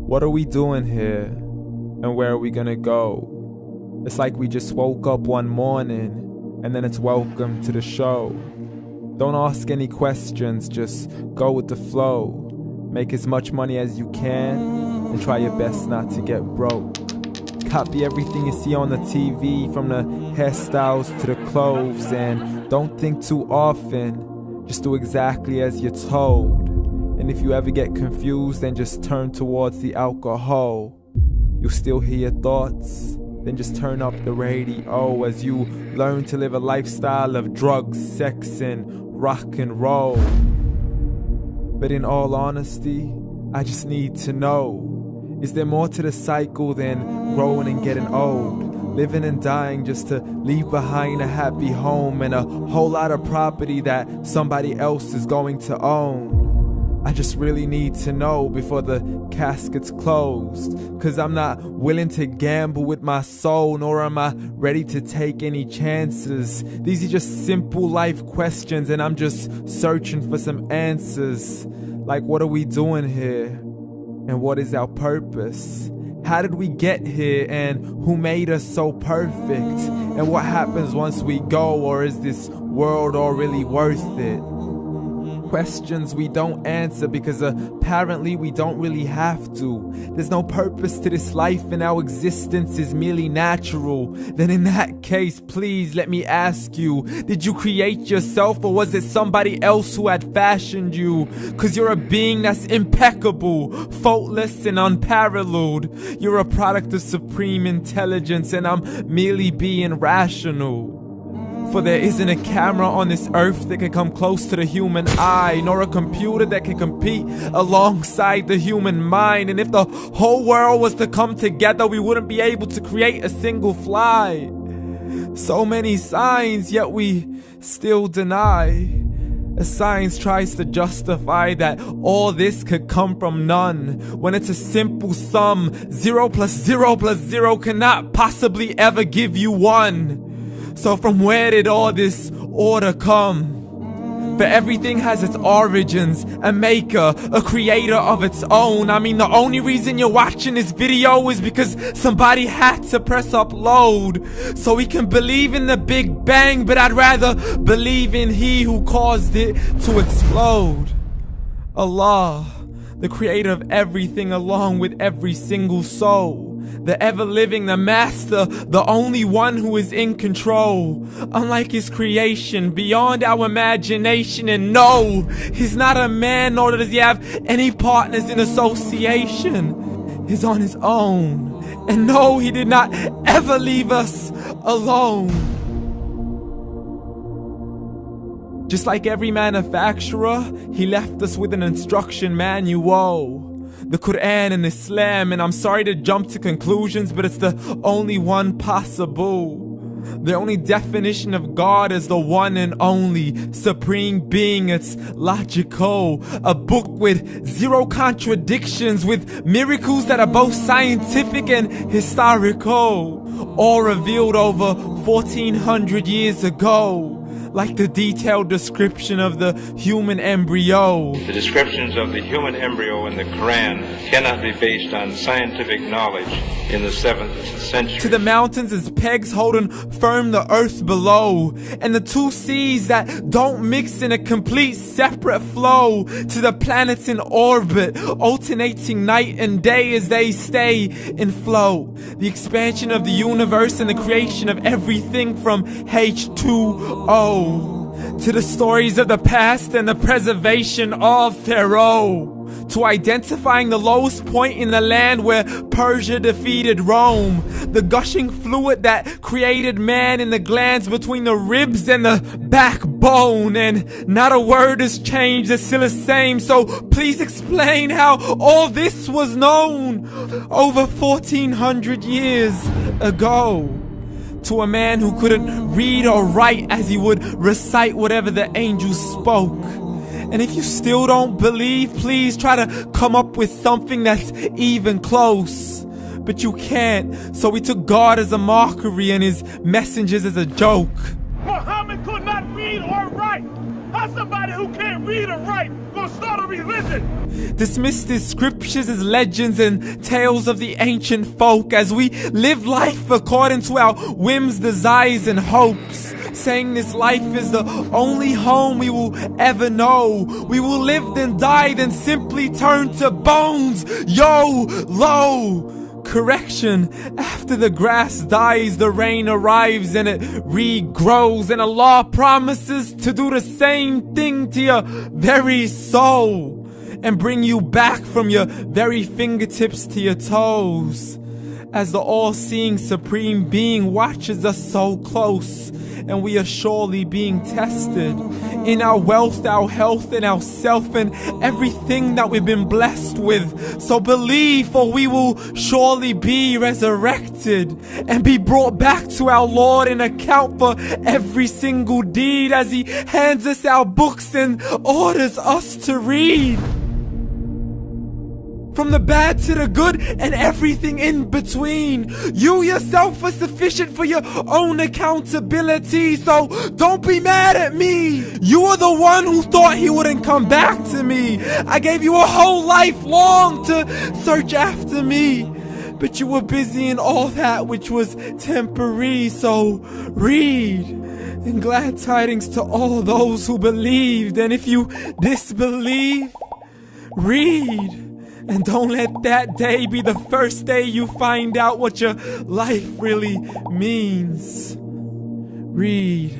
What are we doing here? And where are we gonna go? It's like we just woke up one morning and then it's welcome to the show. Don't ask any questions, just go with the flow. Make as much money as you can and try your best not to get broke. Copy everything you see on the TV, from the hairstyles to the clothes, and don't think too often, just do exactly as you're told. And if you ever get confused, then just turn towards the alcohol. You'll still hear your thoughts, then just turn up the radio as you learn to live a lifestyle of drugs, sex, and rock and roll. But in all honesty, I just need to know, is there more to the cycle than growing and getting old? Living and dying just to leave behind a happy home and a whole lot of property that somebody else is going to own. I just really need to know before the casket's closed, 'cause I'm not willing to gamble with my soul, nor am I ready to take any chances. These are just simple life questions and I'm just searching for some answers. Like, what are we doing here? And what is our purpose? How did we get here, and who made us so perfect? And what happens once we go, or is this world all really worth it? Questions we don't answer because apparently we don't really have to. There's no purpose to this life and our existence is merely natural. Then in that case, please let me ask you, did you create yourself, or was it somebody else who had fashioned you? 'Cause you're a being that's impeccable, faultless and unparalleled. You're a product of supreme intelligence and I'm merely being rational. For there isn't a camera on this earth that can come close to the human eye, nor a computer that can compete alongside the human mind. And if the whole world was to come together, we wouldn't be able to create a single fly. So many signs, yet we still deny. As science tries to justify that all this could come from none, when it's a simple sum. 0 plus 0 plus 0 cannot possibly ever give you 1. So from where did all this order come? But everything has its origins, a maker, a creator of its own. I mean, the only reason you're watching this video is because somebody had to press upload. So we can believe in the Big Bang, but I'd rather believe in He who caused it to explode. Allah, the creator of everything along with every single soul. The ever-living, the master, the only one who is in control. Unlike his creation, beyond our imagination. And no, he's not a man, nor does he have any partners in association. He's on his own. And no, he did not ever leave us alone. Just like every manufacturer, he left us with an instruction manual. The Quran and Islam, and I'm sorry to jump to conclusions, but it's the only one possible. The only definition of God is the one and only supreme being. It's logical, a book with 0 contradictions, with miracles that are both scientific and historical, all revealed over 1400 years ago. Like the detailed description of the human embryo. The descriptions of the human embryo in the Quran cannot be based on scientific knowledge in the 7th century. To the mountains as pegs holding firm the earth below, and the 2 seas that don't mix in a complete separate flow. To the planets in orbit, alternating night and day as they stay in flow. The expansion of the universe and the creation of everything from H2O. To the stories of the past and the preservation of Pharaoh. To identifying the lowest point in the land where Persia defeated Rome. The gushing fluid that created man in the glands between the ribs and the backbone. And not a word has changed, it's still the same. So please explain how all this was known over 1400 years ago. To a man who couldn't read or write, as he would recite whatever the angels spoke. And if you still don't believe, please try to come up with something that's even close. But you can't, so we took God as a mockery and his messengers as a joke. Muhammad could not read or write. How's somebody who can't read or write gonna start a religion? Dismiss these scriptures as legends and tales of the ancient folk as we live life according to our whims, desires, and hopes. Saying this life is the only home we will ever know. We will live then die, then simply turn to bones. YOLO! Correction, after the grass dies, the rain arrives and it regrows, and Allah promises to do the same thing to your very soul and bring you back from your very fingertips to your toes, as the all-seeing supreme being watches us so close, and we are surely being tested in our wealth, our health, and our self, and everything that we've been blessed with. So believe, for we will surely be resurrected and be brought back to our Lord and account for every single deed as He hands us our books and orders us to read. From the bad to the good and everything in between. You yourself are sufficient for your own accountability, so don't be mad at me. You are the one who thought He wouldn't come back to me. I gave you a whole life long to search after me, but you were busy in all that which was temporary. So read, and glad tidings to all those who believed. And if you disbelieve, read. And don't let that day be the first day you find out what your life really means. Read.